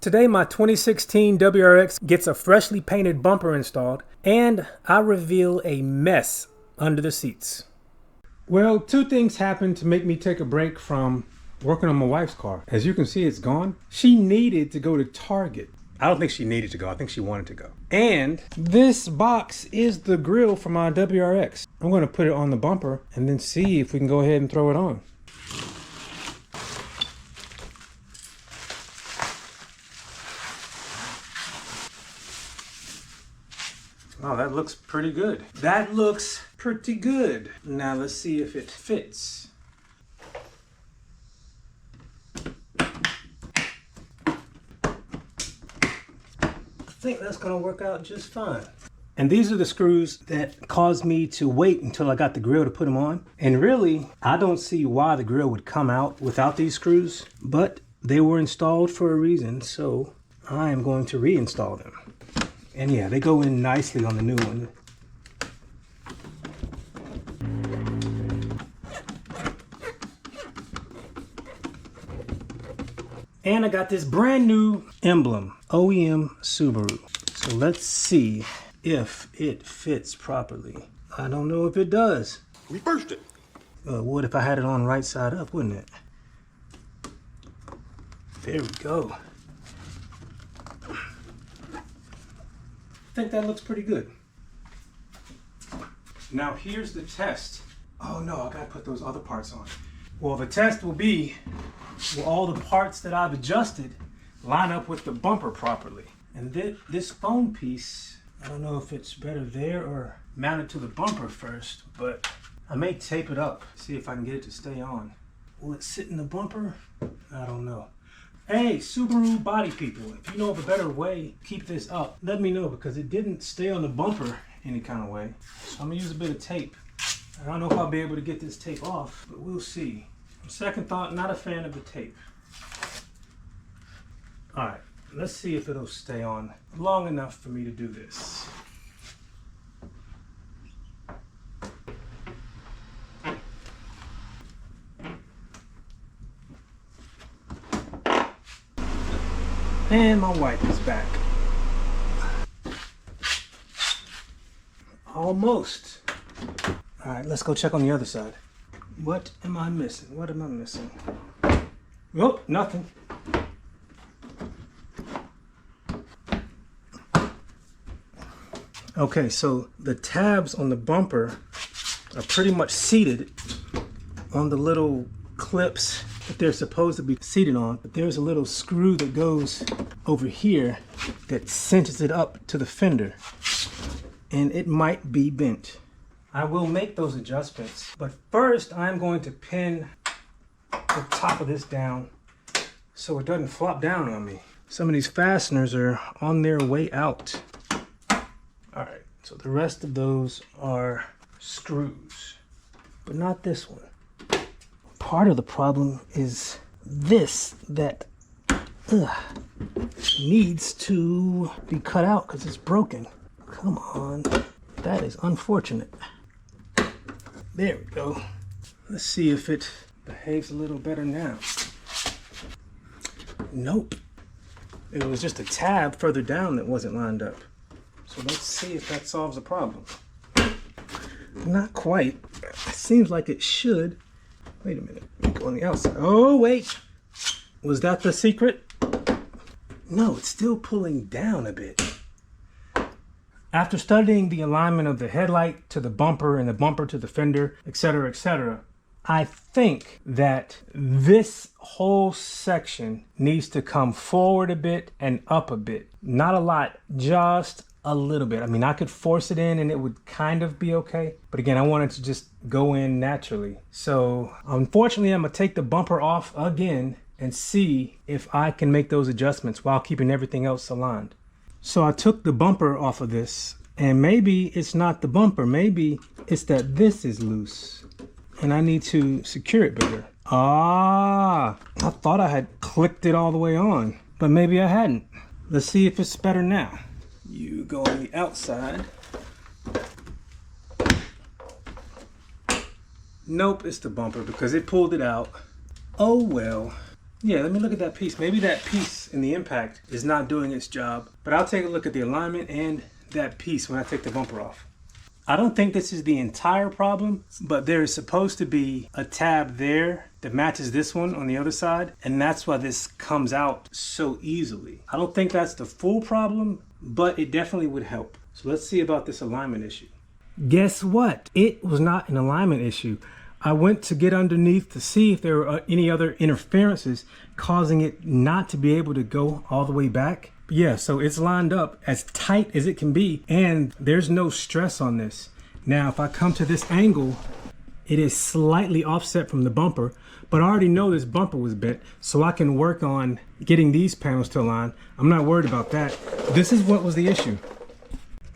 Today my 2016 WRX gets a freshly painted bumper installed, and I reveal a mess under the seats. Well, two things happened to make me take a break from working on my wife's car. As you can see, it's gone. She needed to go to Target. I don't think she needed to go. I think she wanted to go. And this box is the grill for my WRX. I'm going to put it on the bumper and then see if we can go ahead and throw it on. Oh, that looks pretty good. That looks pretty good. Now let's see if it fits. I think that's gonna work out just fine. And these are the screws that caused me to wait until I got the grill to put them on. And really, I don't see why the grill would come out without these screws, but they were installed for a reason, so I am going to reinstall them. And yeah, they go in nicely on the new one. And I got this brand new emblem, OEM Subaru. So let's see if it fits properly. I don't know if it does. Reversed it. What if I had it on right side up, wouldn't it? There we go. I think that looks pretty good. Now here's the test. Oh no, I gotta put those other parts on. Well, the test will be, will all the parts that I've adjusted line up with the bumper properly? And this foam piece, I don't know if it's better there or mounted to the bumper first, but I may tape it up, see if I can get it to stay on. Will it sit in the bumper? I don't know. Hey, Subaru body people, if you know of a better way to keep this up, let me know, because it didn't stay on the bumper any kind of way. So I'm gonna use a bit of tape. I don't know if I'll be able to get this tape off, but we'll see. Second thought, not a fan of the tape. All right, let's see if it'll stay on long enough for me to do this. And my wife is back. Almost. All right, let's go check on the other side. What am I missing? What am I missing? Oh, nothing. Okay, so the tabs on the bumper are pretty much seated on the little clips that they're supposed to be seated on, but there's a little screw that goes over here that cinches it up to the fender, and it might be bent. I will make those adjustments, but first I'm going to pin the top of this down so it doesn't flop down on me. Some of these fasteners are on their way out. All right, so the rest of those are screws, but not this one. Part of the problem is this that needs to be cut out because it's broken. Come on, that is unfortunate. There we go. Let's see if it behaves a little better now. Nope. It was just a tab further down that wasn't lined up. So let's see if that solves the problem. Not quite. It seems like it should. Wait a minute, let me go on the outside. Oh, wait. Was that the secret? No, it's still pulling down a bit. After studying the alignment of the headlight to the bumper and the bumper to the fender, etc., I think that this whole section needs to come forward a bit and up a bit. Not a lot, just a little bit. I mean, I could force it in and it would kind of be okay. But again, I wanted to just go in naturally. So unfortunately, I'm gonna take the bumper off again and see if I can make those adjustments while keeping everything else aligned. So I took the bumper off of this, and maybe it's not the bumper. Maybe it's that this is loose and I need to secure it better. Ah, I thought I had clicked it all the way on, but maybe I hadn't. Let's see if it's better now. You go on the outside. Nope, it's the bumper because it pulled it out. Oh well. Yeah, let me look at that piece. Maybe that piece in the impact is not doing its job, but I'll take a look at the alignment and that piece when I take the bumper off. I don't think this is the entire problem, but there is supposed to be a tab there that matches this one on the other side, and that's why this comes out so easily. I don't think that's the full problem, but it definitely would help. So let's see about this alignment issue. Guess what? It was not an alignment issue. I went to get underneath to see if there were any other interferences causing it not to be able to go all the way back. But yeah, so it's lined up as tight as it can be, and there's no stress on this. Now, if I come to this angle, it is slightly offset from the bumper, but I already know this bumper was bent, so I can work on getting these panels to align. I'm not worried about that. This is what was the issue.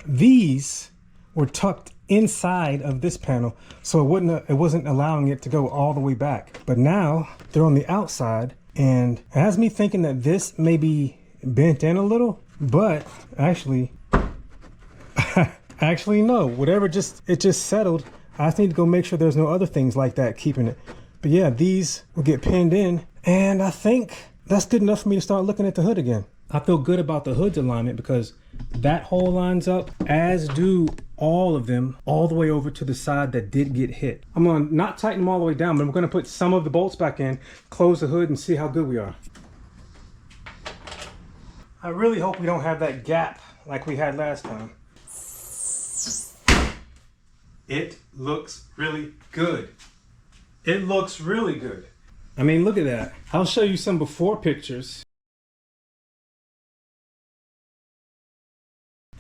These were tucked inside of this panel, so it wasn't allowing it to go all the way back. But now they're on the outside, and it has me thinking that this may be bent in a little, but actually no, whatever, it just settled. I just need to go make sure there's no other things like that keeping it. But yeah, these will get pinned in, and I think that's good enough for me to start looking at the hood again. I feel good about the hood's alignment because that hole lines up, as do all of them, all the way over to the side that did get hit. I'm gonna not tighten them all the way down, but I'm gonna put some of the bolts back in, close the hood, and see how good we are. I really hope we don't have that gap like we had last time. It looks really good. It looks really good. I mean, look at that. I'll show you some before pictures.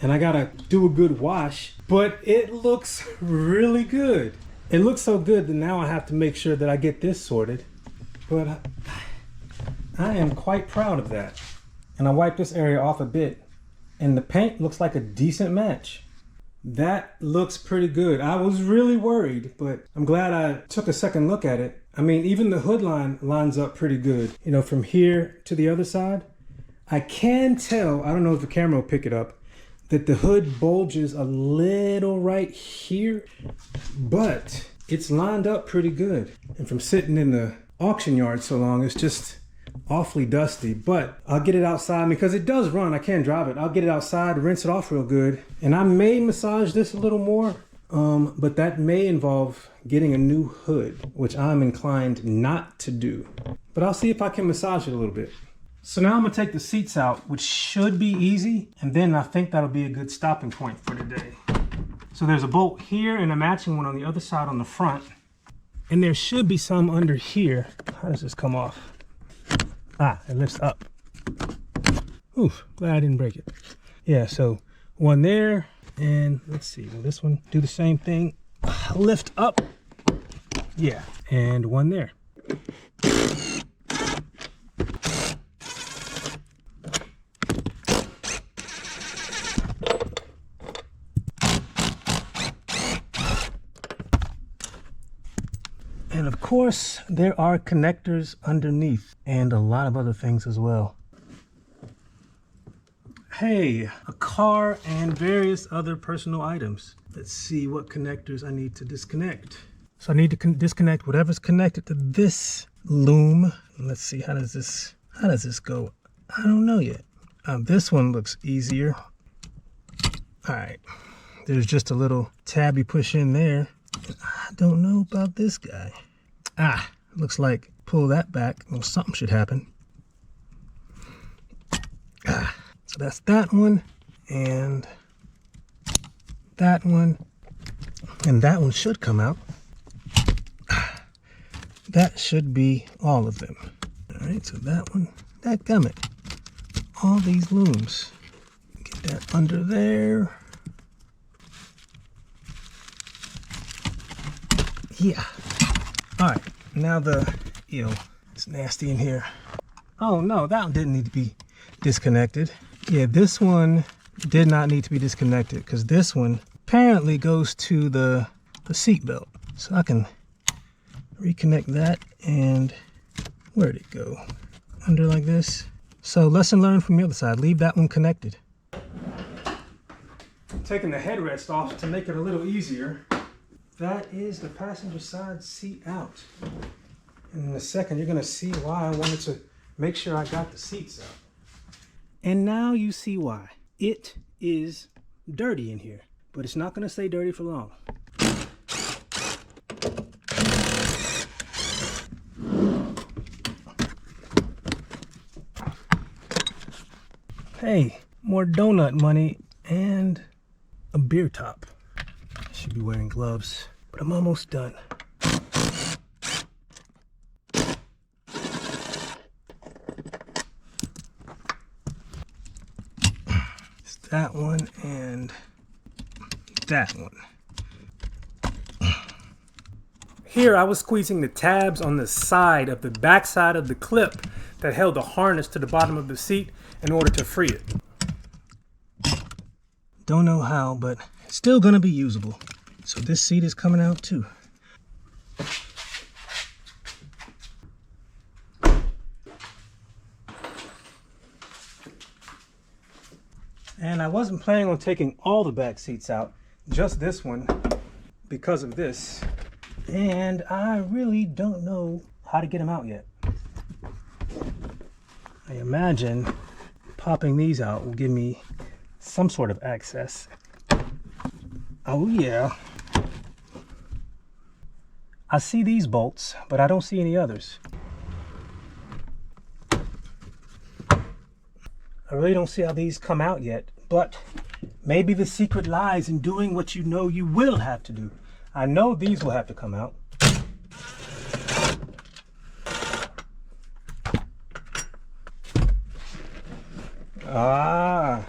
And I gotta do a good wash, but it looks really good. It looks so good that now I have to make sure that I get this sorted. But I am quite proud of that. And I wiped this area off a bit, and the paint looks like a decent match. That looks pretty good. I was really worried, but I'm glad I took a second look at it. I mean, even the hood line lines up pretty good. You know, from here to the other side, I can tell, I don't know if the camera will pick it up, that the hood bulges a little right here, but it's lined up pretty good. And from sitting in the auction yard so long, it's just awfully dusty, but I'll get it outside because it does run. I can drive it. I'll get it outside, rinse it off real good, and I may massage this a little more, but that may involve getting a new hood, which I'm inclined not to do. But I'll see if I can massage it a little bit. So now I'm gonna take the seats out, which should be easy, and then I think that'll be a good stopping point for today. So there's a bolt here and a matching one on the other side on the front, and there should be some under here. How does this come off? Ah, it lifts up. Oof, glad I didn't break it. Yeah, so one there, and let's see, will this one do the same thing? Lift up. Yeah, and one there. And of course, there are connectors underneath and a lot of other things as well. Hey, a car and various other personal items. Let's see what connectors I need to disconnect. So I need to disconnect whatever's connected to this loom. Let's see, how does this go? I don't know yet. This one looks easier. All right, there's just a little tab you push in there. I don't know about this guy. Ah, looks like pull that back. Well, something should happen. Ah, so that's that one, and that one should come out. Ah, that should be all of them. All right, so that one, dadgummit. All these looms. Get that under there. Yeah. All right, now it's nasty in here. Oh no, that one didn't need to be disconnected. Yeah, this one did not need to be disconnected because this one apparently goes to the seat belt. So I can reconnect that, and where'd it go? Under like this. So lesson learned from the other side, leave that one connected. Taking the headrest off to make it a little easier. That is the passenger side seat out. And in a second, you're gonna see why I wanted to make sure I got the seats out. And now you see why. It is dirty in here, but it's not going to stay dirty for long. Hey, more donut money and a beer top. I should be wearing gloves, but I'm almost done. It's that one and that one. Here I was squeezing the tabs on the side of the back side of the clip that held the harness to the bottom of the seat in order to free it. Don't know how, but it's still gonna be usable. So this seat is coming out too. And I wasn't planning on taking all the back seats out, just this one, because of this. And I really don't know how to get them out yet. I imagine popping these out will give me some sort of access. Oh yeah. I see these bolts, but I don't see any others. I really don't see how these come out yet, but maybe the secret lies in doing what you know you will have to do. I know these will have to come out. Ah,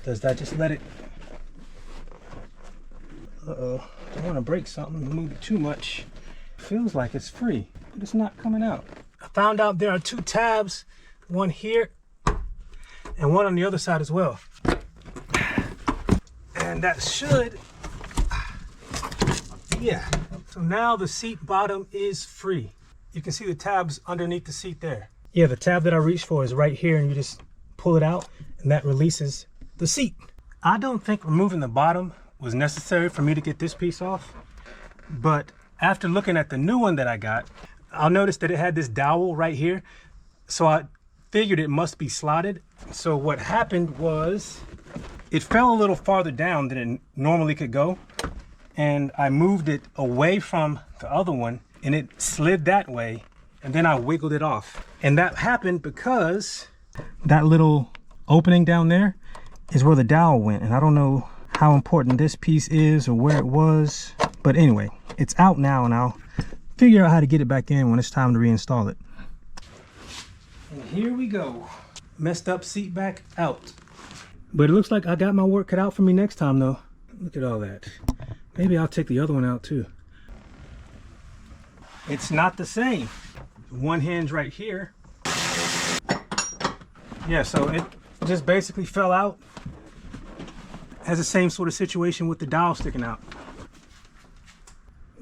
does that just let it? Uh-oh, don't want to break something, move it too much. Feels like it's free, but it's not coming out. I found out there are two tabs, one here and one on the other side as well. And that should, yeah. So now the seat bottom is free. You can see the tabs underneath the seat there. Yeah, the tab that I reached for is right here, and you just pull it out and that releases the seat. I don't think removing the bottom was necessary for me to get this piece off, but after looking at the new one that I got, I'll notice that it had this dowel right here, so I figured it must be slotted. So what happened was it fell a little farther down than it normally could go, and I moved it away from the other one and it slid that way, and then I wiggled it off. And that happened because that little opening down there is where the dowel went, and I don't know how important this piece is or where it was, but anyway, it's out now, and I'll figure out how to get it back in when it's time to reinstall it. And here we go. Messed up seat back out. But it looks like I got my work cut out for me next time though. Look at all that. Maybe I'll take the other one out too. It's not the same. One hinge right here. Yeah, so it just basically fell out. Has the same sort of situation with the dowel sticking out.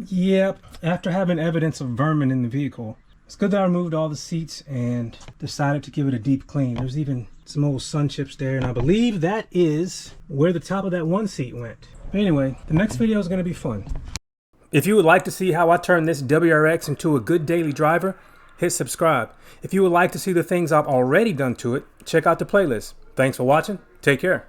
Yep, after having evidence of vermin in the vehicle, it's good that I removed all the seats and decided to give it a deep clean. There's even some old sun chips there, and I believe that is where the top of that one seat went. Anyway, the next video is going to be fun. If you would like to see how I turn this WRX into a good daily driver, hit subscribe. If you would like to see the things I've already done to it, check out the playlist. Thanks for watching. Take care.